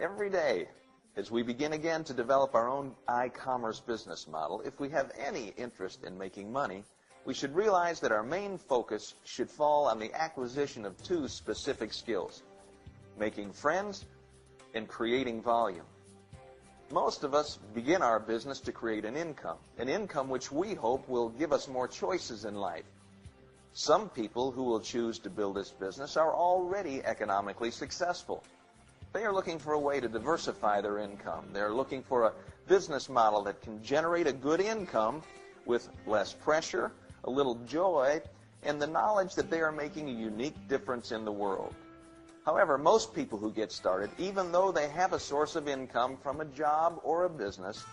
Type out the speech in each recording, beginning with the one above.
Every day, as we begin again to develop our own e-commerce business model, if we have any interest in making money, we should realize that our main focus should fall on the acquisition of two specific skills: making friends and creating volume. Most of us begin our business to create an income which we hope will give us more choices in life. Some people who will choose to build this business are already economically successful. They are looking for a way to diversify their income. They're looking for a business model that can generate a good income with less pressure, a little joy, and the knowledge that they are making a unique difference in the world. However, most people who get started, even though they have a source of income from a job or a business,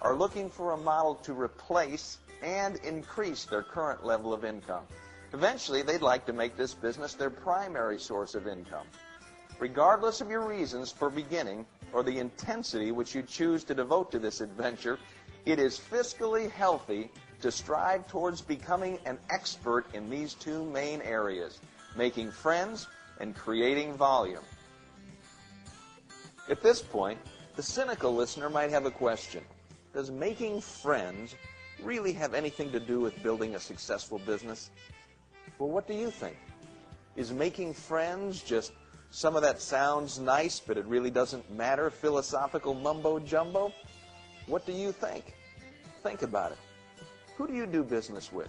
are looking for a model to replace and increase their current level of income. Eventually, they'd like to make this business their primary source of income. Regardless of your reasons for beginning or the intensity which you choose to devote to this adventure, it is fiscally healthy to strive towards becoming an expert in these two main areas: making friends and creating volume. At this point, the cynical listener might have a question. Does making friends really have anything to do with building a successful business? Well, what do you think? Is making friends just some of that sounds nice, but it really doesn't matter philosophical mumbo-jumbo? What do you think? Think about it. Who do you do business with?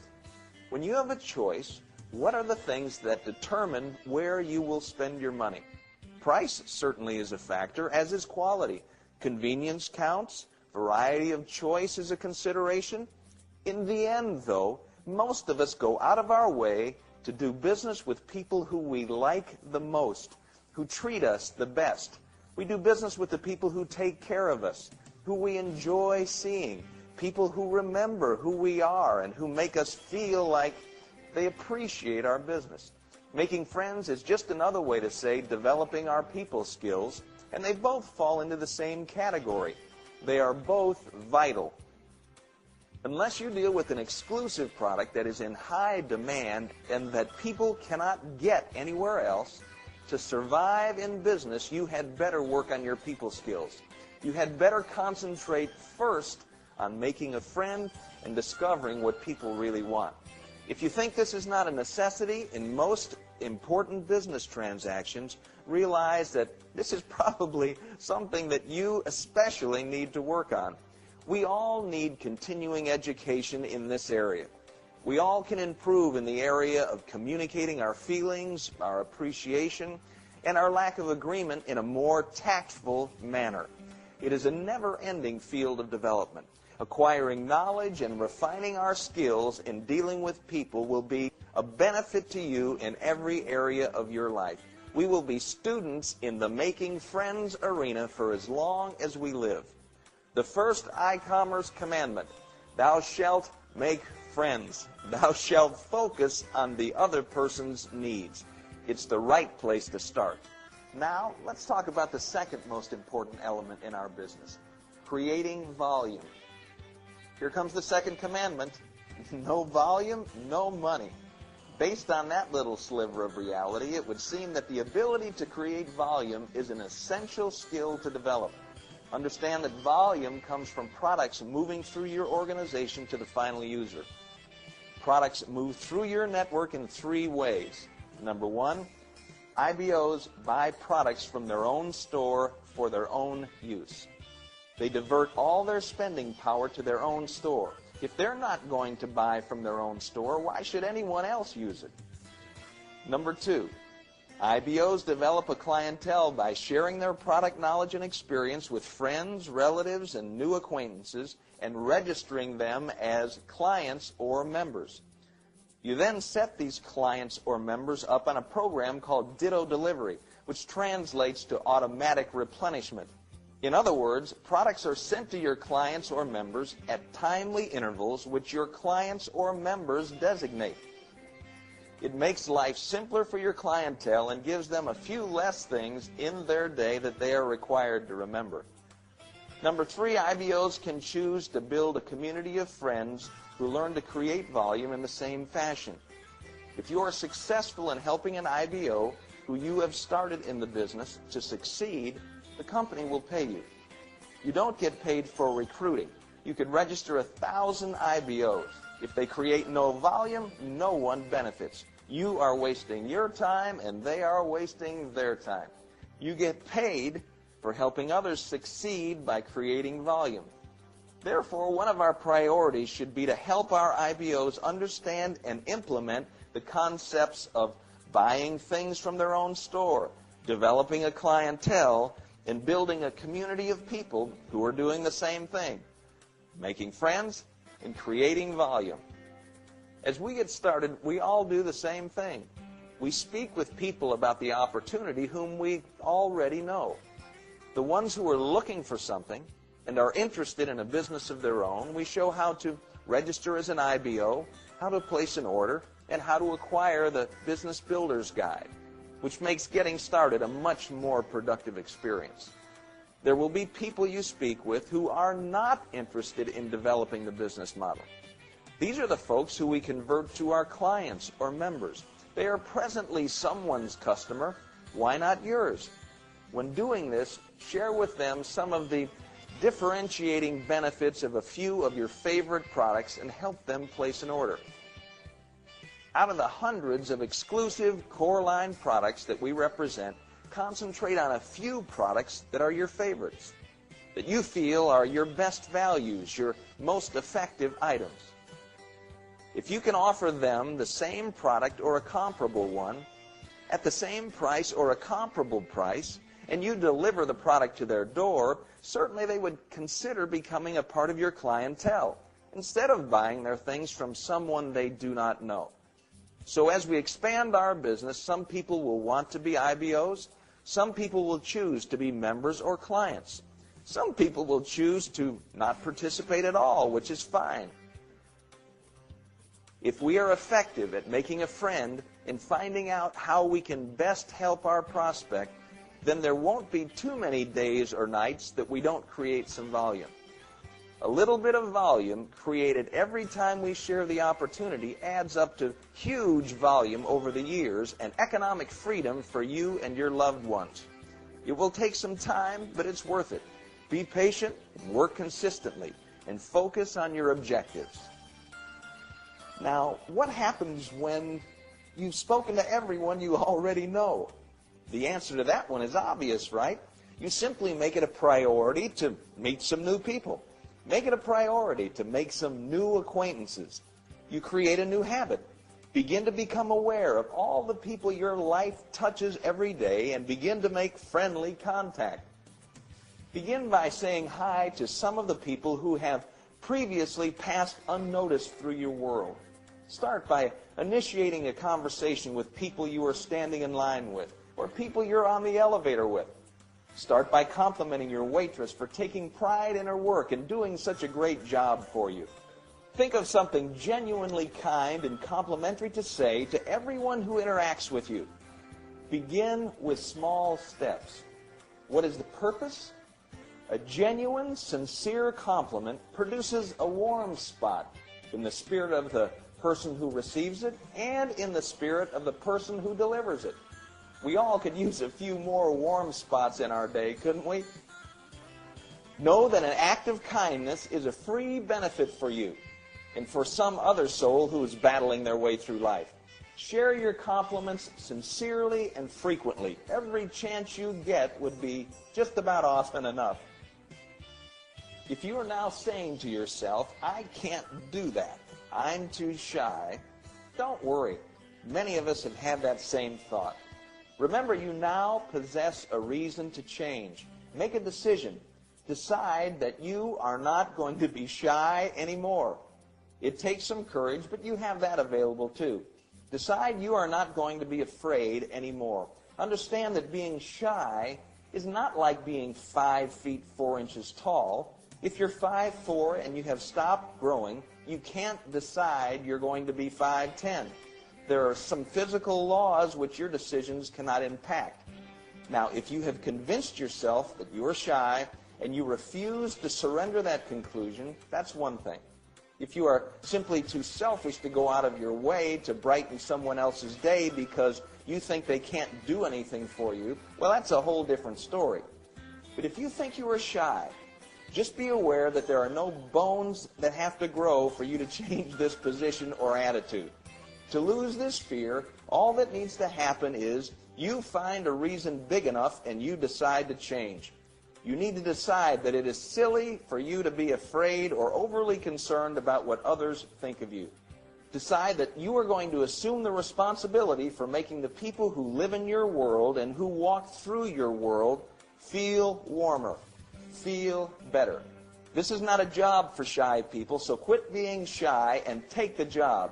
When you have a choice, what are the things that determine where you will spend your money? Price certainly is a factor, as is quality. Convenience counts. Variety of choice is a consideration. In the end, though, most of us go out of our way to do business with people who we like the most, who treat us the best. We do business with the people who take care of us, who we enjoy seeing, people who remember who we are and who make us feel like they appreciate our business. Making friends is just another way to say developing our people skills, and they both fall into the same category. They are both vital. Unless you deal with an exclusive product that is in high demand and that people cannot get anywhere else, to survive in business, you had better work on your people skills. You had better concentrate first on making a friend and discovering what people really want. If you think this is not a necessity in most important business transactions, realize that this is probably something that you especially need to work on. We all need continuing education in this area. We all can improve in the area of communicating our feelings, our appreciation, and our lack of agreement in a more tactful manner. It is a never-ending field of development. Acquiring knowledge and refining our skills in dealing with people will be a benefit to you in every area of your life. We will be students in the making friends arena for as long as we live. The first e-commerce commandment: thou shalt make friends. Thou shalt focus on the other person's needs. It's the right place to start. Now, let's talk about the second most important element in our business: creating volume. Here comes the second commandment: no volume, no money. Based on that little sliver of reality, it would seem that the ability to create volume is an essential skill to develop. Understand that volume comes from products moving through your organization to the final user. Products move through your network in three ways. Number one, IBOs buy products from their own store for their own use. They divert all their spending power to their own store. If they're not going to buy from their own store, why should anyone else use it? Number two, IBOs develop a clientele by sharing their product knowledge and experience with friends, relatives, and new acquaintances, and registering them as clients or members. You then set these clients or members up on a program called Ditto Delivery, which translates to automatic replenishment. In other words, products are sent to your clients or members at timely intervals which your clients or members designate. It makes life simpler for your clientele and gives them a few less things in their day that they are required to remember. Number three, IBOs can choose to build a community of friends who learn to create volume in the same fashion. If you are successful in helping an IBO who you have started in the business to succeed, the company will pay you. You don't get paid for recruiting. You could register 1,000 IBOs. If they create no volume, no one benefits. You are wasting your time, and they are wasting their time. You get paid for helping others succeed by creating volume. Therefore, one of our priorities should be to help our IBOs understand and implement the concepts of buying things from their own store, developing a clientele, and building a community of people who are doing the same thing, making friends and creating volume. As we get started, we all do the same thing. We speak with people about the opportunity whom we already know. The ones who are looking for something and are interested in a business of their own, we show how to register as an IBO, how to place an order, and how to acquire the Business Builder's Guide, which makes getting started a much more productive experience. There will be people you speak with who are not interested in developing the business model. These are the folks who we convert to our clients or members. They are presently someone's customer. Why not yours? When doing this, share with them some of the differentiating benefits of a few of your favorite products and help them place an order. Out of the hundreds of exclusive core line products that we represent, concentrate on a few products that are your favorites, that you feel are your best values, your most effective items. If you can offer them the same product or a comparable one at the same price or a comparable price, and you deliver the product to their door, certainly they would consider becoming a part of your clientele instead of buying their things from someone they do not know. So as we expand our business, some people will want to be IBOs, some people will choose to be members or clients. Some people will choose to not participate at all, which is fine. If we are effective at making a friend and finding out how we can best help our prospect, then there won't be too many days or nights that we don't create some volume. A little bit of volume created every time we share the opportunity adds up to huge volume over the years and economic freedom for you and your loved ones. It will take some time, but it's worth it. Be patient, work consistently, and focus on your objectives. Now, what happens when you've spoken to everyone you already know? The answer to that one is obvious, right? You simply make it a priority to meet some new people. Make it a priority to make some new acquaintances. You create a new habit. Begin to become aware of all the people your life touches every day and begin to make friendly contact. Begin by saying hi to some of the people who have previously passed unnoticed through your world. Start by initiating a conversation with people you are standing in line with or people you're on the elevator with. Start by complimenting your waitress for taking pride in her work and doing such a great job for you. Think of something genuinely kind and complimentary to say to everyone who interacts with you. Begin with small steps. What is the purpose? A genuine, sincere compliment produces a warm spot in the spirit of the person who receives it and in the spirit of the person who delivers it. We all could use a few more warm spots in our day, couldn't we? Know that an act of kindness is a free benefit for you and for some other soul who is battling their way through life. Share your compliments sincerely and frequently. Every chance you get would be just about often enough. If you are now saying to yourself, I can't do that, I'm too shy, don't worry. Many of us have had that same thought. Remember, you now possess a reason to change. Make a decision. Decide that you are not going to be shy anymore. It takes some courage, but you have that available too. Decide you are not going to be afraid anymore. Understand that being shy is not like being 5 feet 4 inches tall. If you're 5'4" and you have stopped growing, you can't decide you're going to be 5'10". There are some physical laws which your decisions cannot impact. Now, if you have convinced yourself that you are shy and you refuse to surrender that conclusion, that's one thing. If you are simply too selfish to go out of your way to brighten someone else's day because you think they can't do anything for you, well, that's a whole different story. But if you think you are shy, just be aware that there are no bones that have to grow for you to change this position or attitude. To lose this fear, all that needs to happen is you find a reason big enough and you decide to change. You need to decide that it is silly for you to be afraid or overly concerned about what others think of you. Decide that you are going to assume the responsibility for making the people who live in your world and who walk through your world feel warmer, feel better. This is not a job for shy people, so quit being shy and take the job.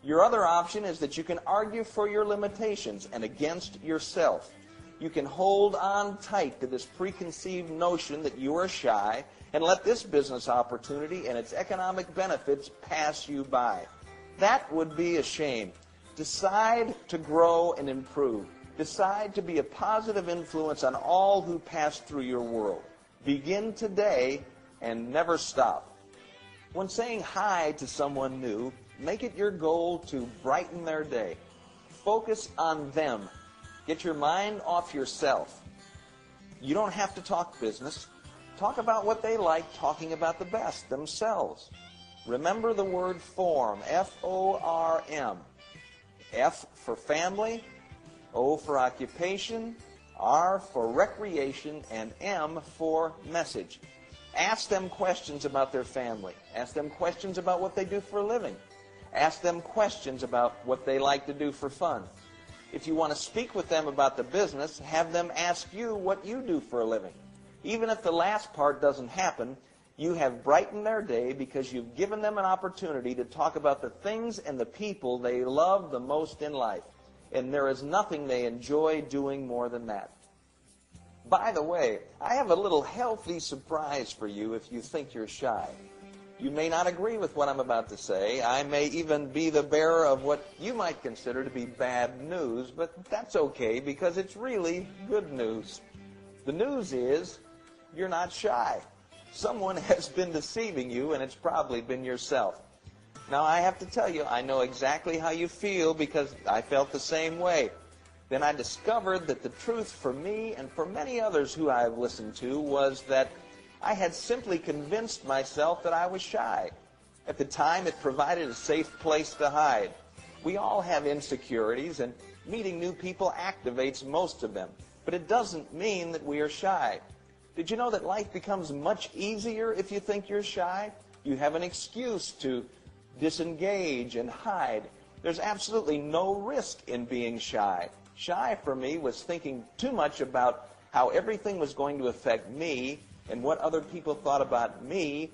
Your other option is that you can argue for your limitations and against yourself. You can hold on tight to this preconceived notion that you are shy and let this business opportunity and its economic benefits pass you by. That would be a shame. Decide to grow and improve. Decide to be a positive influence on all who pass through your world. Begin today and never stop. When saying hi to someone new, make it your goal to brighten their day. Focus on them. Get your mind off yourself. You don't have to talk business. Talk about what they like talking about the best, themselves. Remember the word form, F-O-R-M. F for family, O for occupation, R for recreation, and M for message. Ask them questions about their family. Ask them questions about what they do for a living. Ask them questions about what they like to do for fun. If you want to speak with them about the business, have them ask you what you do for a living. Even if the last part doesn't happen, you have brightened their day because you've given them an opportunity to talk about the things and the people they love the most in life. And there is nothing they enjoy doing more than that. By the way, I have a little healthy surprise for you if you think you're shy. You may not agree with what I'm about to say. I may even be the bearer of what you might consider to be bad news, but that's okay because it's really good news. The news is you're not shy. Someone has been deceiving you, and it's probably been yourself. Now, I have to tell you, I know exactly how you feel because I felt the same way. Then I discovered that the truth for me and for many others who I've listened to was that I had simply convinced myself that I was shy. At the time, it provided a safe place to hide. We all have insecurities, and meeting new people activates most of them. But it doesn't mean that we are shy. Did you know that life becomes much easier if you think you're shy? You have an excuse to disengage and hide. There's absolutely no risk in being shy. Shy for me was thinking too much about how everything was going to affect me and what other people thought about me,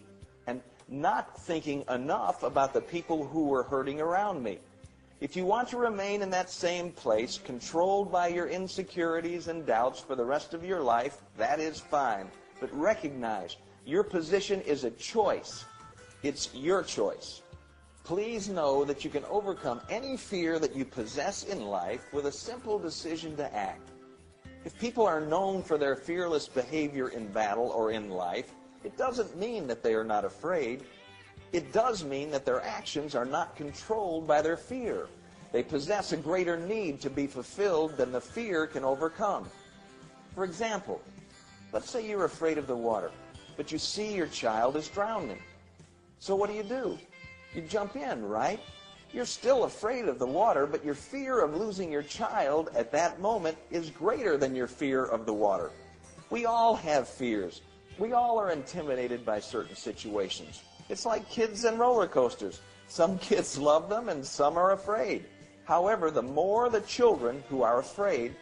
and not thinking enough about the people who were hurting around me. If you want to remain in that same place, controlled by your insecurities and doubts for the rest of your life, that is fine. But recognize, your position is a choice. It's your choice. Please know that you can overcome any fear that you possess in life with a simple decision to act. If people are known for their fearless behavior in battle or in life, it doesn't mean that they are not afraid. It does mean that their actions are not controlled by their fear. They possess a greater need to be fulfilled than the fear can overcome. For example, let's say you're afraid of the water, but you see your child is drowning. So what do? You jump in, right? You're still afraid of the water, but your fear of losing your child at that moment is greater than your fear of the water. We all have fears. We all are intimidated by certain situations. It's like kids and roller coasters. Some kids love them and some are afraid. However, the more the children who are afraid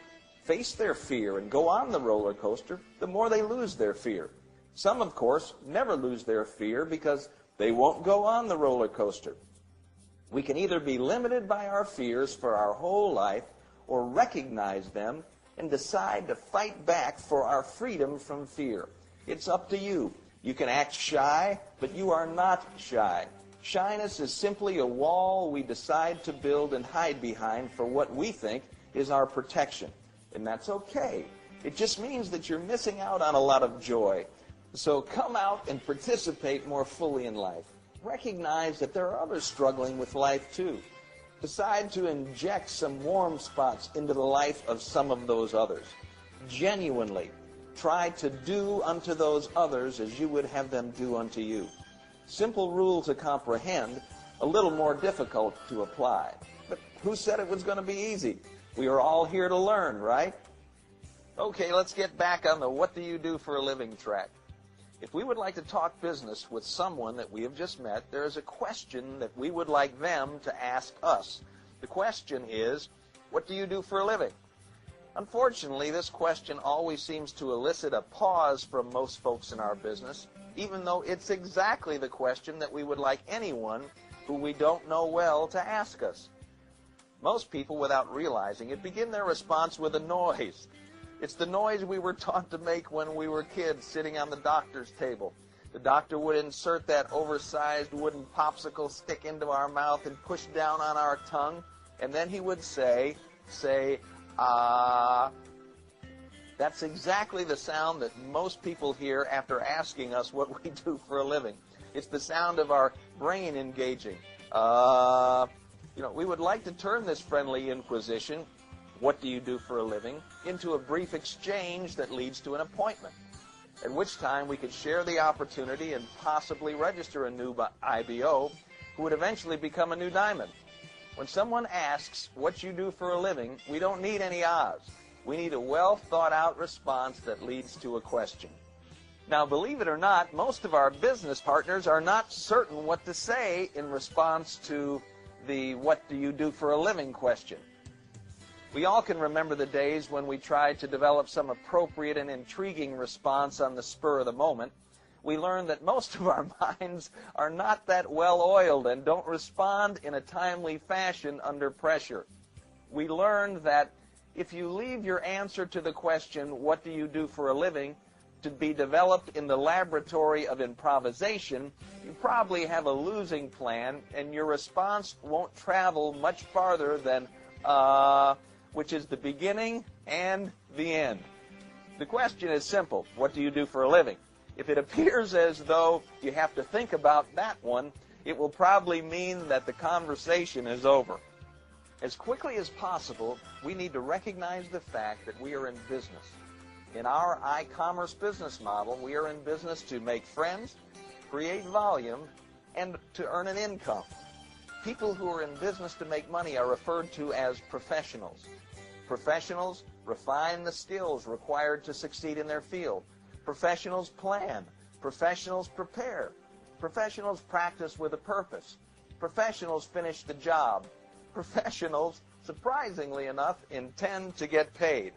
face their fear and go on the roller coaster, the more they lose their fear. Some, of course, never lose their fear because they won't go on the roller coaster. We can either be limited by our fears for our whole life or recognize them and decide to fight back for our freedom from fear. It's up to you. You can act shy, but you are not shy. Shyness is simply a wall we decide to build and hide behind for what we think is our protection. And that's okay. It just means that you're missing out on a lot of joy. So come out and participate more fully in life. Recognize that there are others struggling with life too. Decide to inject some warm spots into the life of some of those others. Genuinely, Try to do unto those others as you would have them do unto you. Simple rule to comprehend, a little more difficult to apply. But who said it was going to be easy? We are all here to learn, right? Okay, let's get back on the what do you do for a living track. If we would like to talk business with someone that we have just met, there is a question that we would like them to ask us. The question is, what do you do for a living? Unfortunately, this question always seems to elicit a pause from most folks in our business, even though it's exactly the question that we would like anyone who we don't know well to ask us. Most people, without realizing it, begin their response with a noise. It's the noise we were taught to make when we were kids sitting on the doctor's table. The doctor would insert that oversized wooden popsicle stick into our mouth and push down on our tongue, and then he would say, ah. That's exactly the sound that most people hear after asking us what we do for a living. It's the sound of our brain engaging. We would like to turn this friendly inquisition, what do you do for a living, into a brief exchange that leads to an appointment, at which time we could share the opportunity and possibly register a new IBO who would eventually become a new diamond. When someone asks what you do for a living, we don't need any ahs. We need a well-thought-out response that leads to a question. Now, believe it or not, most of our business partners are not certain what to say in response to the what do you do for a living question. We all can remember the days when we tried to develop some appropriate and intriguing response on the spur of the moment. We learned that most of our minds are not that well-oiled and don't respond in a timely fashion under pressure. We learned that if you leave your answer to the question, what do you do for a living, to be developed in the laboratory of improvisation, you probably have a losing plan, and your response won't travel much farther than, which is the beginning and the end. The question is simple. What do you do for a living? If it appears as though you have to think about that one, it will probably mean that the conversation is over. As quickly as possible, we need to recognize the fact that we are in business. In our e-commerce business model, we are in business to make friends, create volume, and to earn an income. People who are in business to make money are referred to as professionals. Professionals refine the skills required to succeed in their field. Professionals plan. Professionals prepare. Professionals practice with a purpose. Professionals finish the job. Professionals, surprisingly enough, intend to get paid.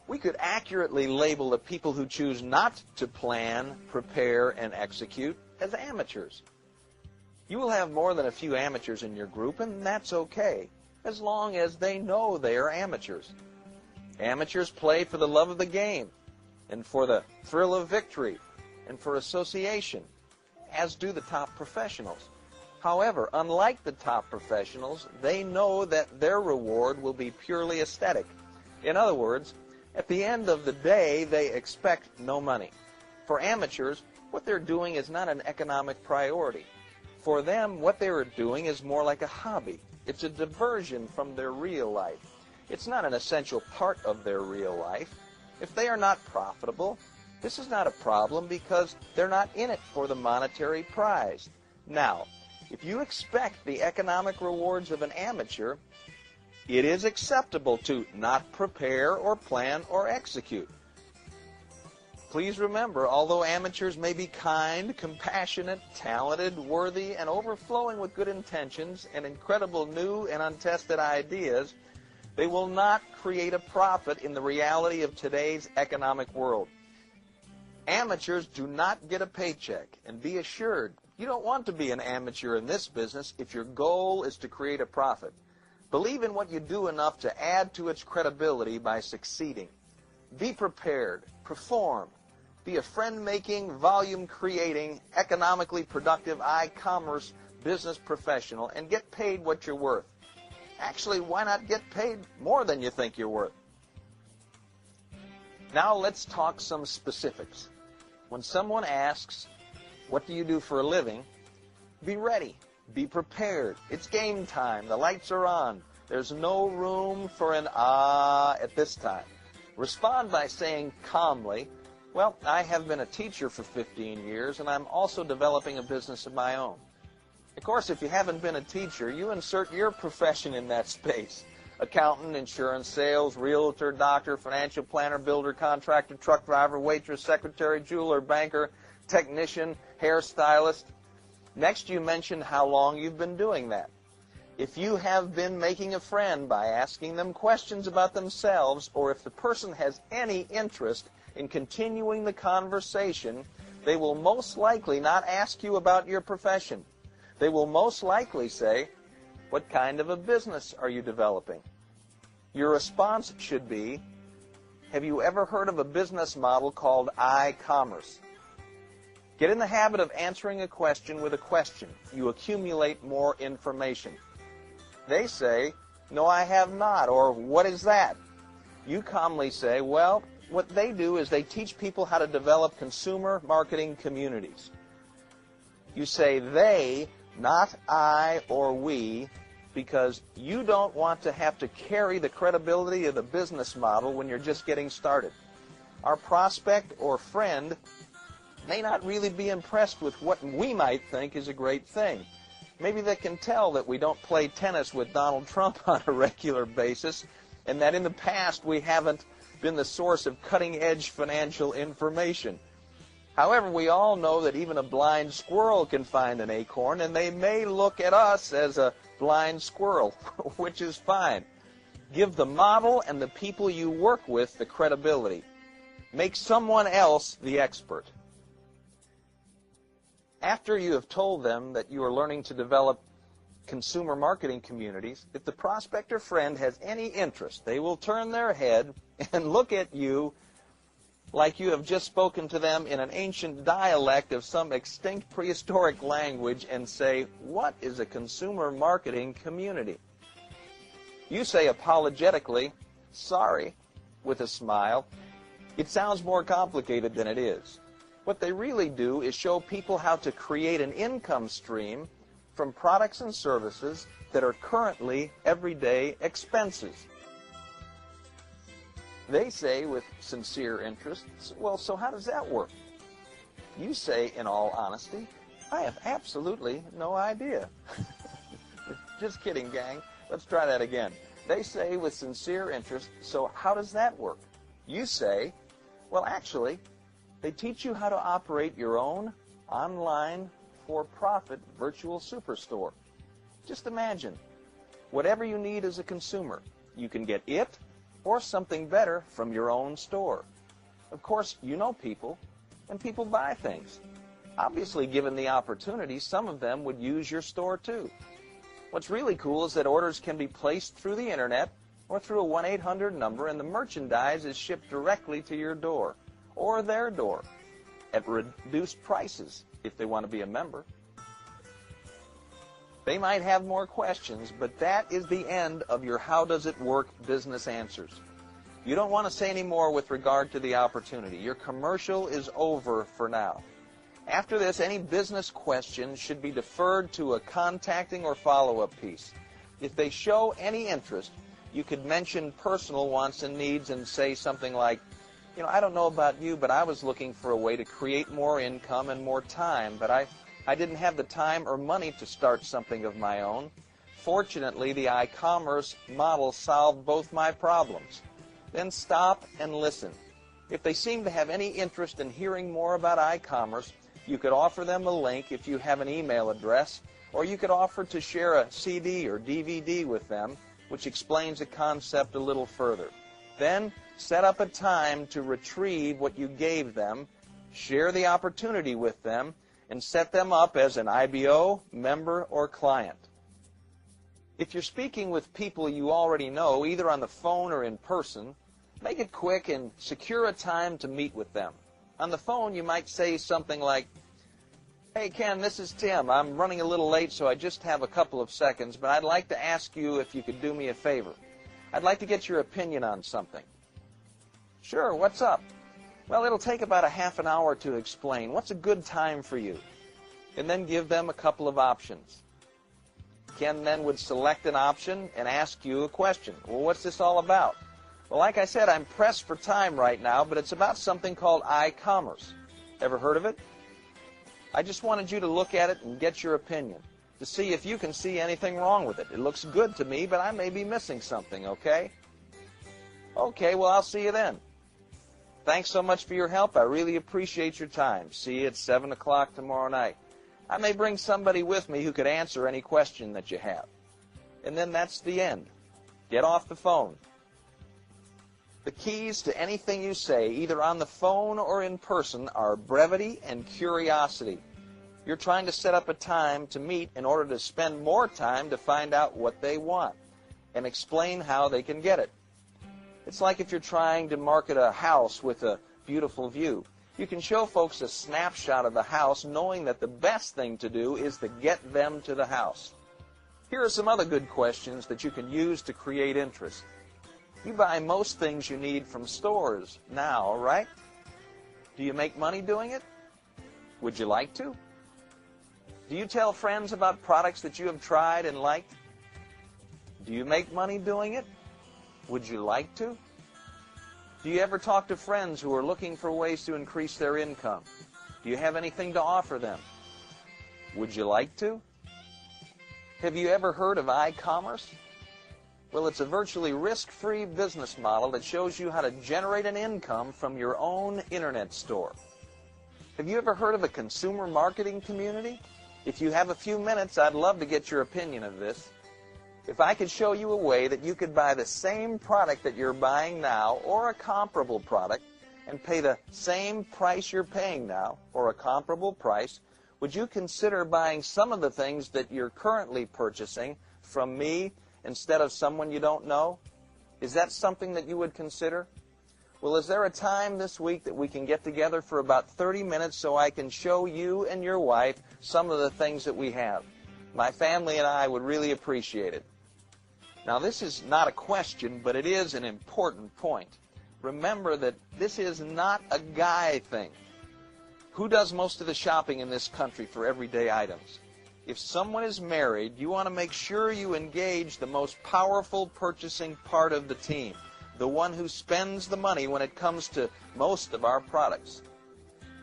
We could accurately label the people who choose not to plan, prepare, and execute as amateurs. You will have more than a few amateurs in your group, and that's okay, as long as they know they are amateurs. Amateurs play for the love of the game, and for the thrill of victory, and for association, as do the top professionals. However, unlike the top professionals, they know that their reward will be purely aesthetic. In other words, at the end of the day, they expect no money. For amateurs, what they're doing is not an economic priority. For them, what they are doing is more like a hobby. It's a diversion from their real life. It's not an essential part of their real life. If they are not profitable, this is not a problem because they're not in it for the monetary prize. Now, if you expect the economic rewards of an amateur, it is acceptable to not prepare or plan or execute. Please remember, although amateurs may be kind, compassionate, talented, worthy, and overflowing with good intentions and incredible new and untested ideas, they will not create a profit in the reality of today's economic world. Amateurs do not get a paycheck, and be assured, you don't want to be an amateur in this business if your goal is to create a profit. Believe in what you do enough to add to its credibility by succeeding. Be prepared, perform, be a friend-making, volume-creating, economically productive e-commerce business professional, and get paid what you're worth. Actually, why not get paid more than you think you're worth? Now let's talk some specifics. When someone asks, what do you do for a living? Be ready. Be prepared. It's game time. The lights are on. There's no room for an ah at this time. Respond by saying calmly, well, I have been a teacher for 15 years, and I'm also developing a business of my own. Of course, if you haven't been a teacher, you insert your profession in that space. Accountant, insurance, sales, realtor, doctor, financial planner, builder, contractor, truck driver, waitress, secretary, jeweler, banker, technician, hairstylist. Next, you mention how long you've been doing that. If you have been making a friend by asking them questions about themselves, or if the person has any interest in continuing the conversation, they will most likely not ask you about your profession. They will most likely say, what kind of a business are you developing? Your response should be, have you ever heard of a business model called I-commerce? Get in the habit of answering a question with a question. You accumulate more information. They say, no, I have not, or what is that? You calmly say, well, what they do is they teach people how to develop consumer marketing communities. You say they, not I or we, because you don't want to have to carry the credibility of the business model when you're just getting started. Our prospect or friend may not really be impressed with what we might think is a great thing. Maybe they can tell that we don't play tennis with Donald Trump on a regular basis, and that in the past we haven't been the source of cutting-edge financial information. However, we all know that even a blind squirrel can find an acorn, and they may look at us as a blind squirrel, which is fine. Give the model and the people you work with the credibility. Make someone else the expert. After you have told them that you are learning to develop consumer marketing communities, if the prospect or friend has any interest, they will turn their head and look at you like you have just spoken to them in an ancient dialect of some extinct prehistoric language and say, what is a consumer marketing community? You say apologetically, sorry, with a smile. It sounds more complicated than it is. What they really do is show people how to create an income stream from products and services that are currently everyday expenses. They say with sincere interest, well, so how does that work? You say, in all honesty, I have absolutely no idea. Just kidding, gang. Let's try that again. They say with sincere interest, so how does that work? You say, well, actually, they teach you how to operate your own online for-profit virtual superstore. Just imagine, whatever you need as a consumer, you can get it or something better from your own store. Of course, you know people, and people buy things. Obviously, given the opportunity, some of them would use your store too. What's really cool is that orders can be placed through the internet or through a 1-800 number, and the merchandise is shipped directly to your door or their door at reduced prices if they want to be a member. They might have more questions, but that is the end of your how does it work business answers. You don't want to say any more with regard to the opportunity. Your commercial is over for now. After this, any business questions should be deferred to a contacting or follow-up piece. If they show any interest, you could mention personal wants and needs and say something like, you know, I don't know about you, but I was looking for a way to create more income and more time, but I didn't have the time or money to start something of my own. Fortunately, the I-commerce model solved both my problems. Then stop and listen. If they seem to have any interest in hearing more about I-commerce, you could offer them a link if you have an email address, or you could offer to share a CD or DVD with them, which explains the concept a little further. Then set up a time to retrieve what you gave them, share the opportunity with them, and set them up as an IBO, member, or client. If you're speaking with people you already know, either on the phone or in person, make it quick and secure a time to meet with them. On the phone, you might say something like, hey, Ken, this is Tim. I'm running a little late, so I just have a couple of seconds, but I'd like to ask you if you could do me a favor. I'd like to get your opinion on something. Sure, what's up? Well, it'll take about a half an hour to explain. What's a good time for you? And then give them a couple of options. Ken then would select an option and ask you a question. Well, what's this all about? Well, like I said, I'm pressed for time right now, but it's about something called iCommerce. Ever heard of it? I just wanted you to look at it and get your opinion to see if you can see anything wrong with it. It looks good to me, but I may be missing something, okay? Okay, well, I'll see you then. Thanks so much for your help. I really appreciate your time. See you at 7 o'clock tomorrow night. I may bring somebody with me who could answer any question that you have. And then that's the end. Get off the phone. The keys to anything you say, either on the phone or in person, are brevity and curiosity. You're trying to set up a time to meet in order to spend more time to find out what they want and explain how they can get it. It's like if you're trying to market a house with a beautiful view. You can show folks a snapshot of the house knowing that the best thing to do is to get them to the house. Here are some other good questions that you can use to create interest. You buy most things you need from stores now, right? Do you make money doing it? Would you like to? Do you tell friends about products that you have tried and liked? Do you make money doing it? Would you like to? Do you ever talk to friends who are looking for ways to increase their income? Do you have anything to offer them? Would you like to? Have you ever heard of iCommerce? Well, it's a virtually risk-free business model that shows you how to generate an income from your own internet store. Have you ever heard of a consumer marketing community? If you have a few minutes, I'd love to get your opinion of this. If I could show you a way that you could buy the same product that you're buying now or a comparable product and pay the same price you're paying now or a comparable price, would you consider buying some of the things that you're currently purchasing from me instead of someone you don't know? Is that something that you would consider? Well, is there a time this week that we can get together for about 30 minutes so I can show you and your wife some of the things that we have? My family and I would really appreciate it. Now, this is not a question, but it is an important point. Remember that this is not a guy thing. Who does most of the shopping in this country for everyday items? If someone is married, you want to make sure you engage the most powerful purchasing part of the team, the one who spends the money when it comes to most of our products.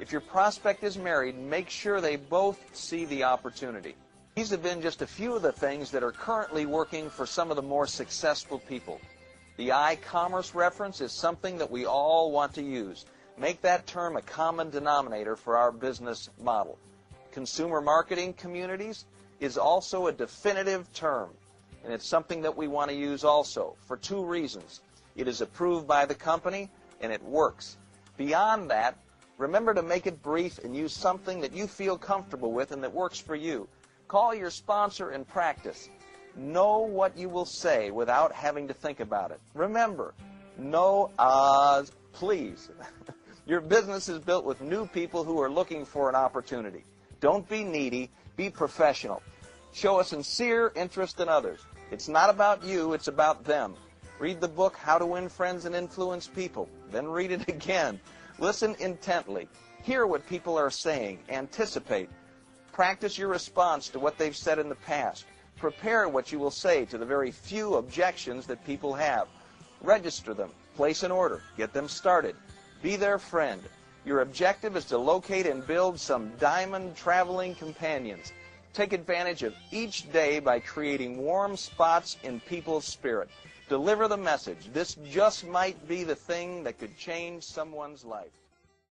If your prospect is married, make sure they both see the opportunity. These have been just a few of the things that are currently working for some of the more successful people. The iCommerce reference is something that we all want to use. Make that term a common denominator for our business model. Consumer marketing communities is also a definitive term, and it's something that we want to use also for two reasons. It is approved by the company, and it works. Beyond that, remember to make it brief and use something that you feel comfortable with and that works for you. Call your sponsor and practice. Know what you will say without having to think about it. Remember, no ahs, please. Your business is built with new people who are looking for an opportunity. Don't be needy. Be professional. Show a sincere interest in others. It's not about you. It's about them. Read the book, How to Win Friends and Influence People. Then read it again. Listen intently. Hear what people are saying. Anticipate. Practice your response to what they've said in the past. Prepare what you will say to the very few objections that people have. Register them. Place an order. Get them started. Be their friend. Your objective is to locate and build some diamond traveling companions. Take advantage of each day by creating warm spots in people's spirit. Deliver the message. This just might be the thing that could change someone's life.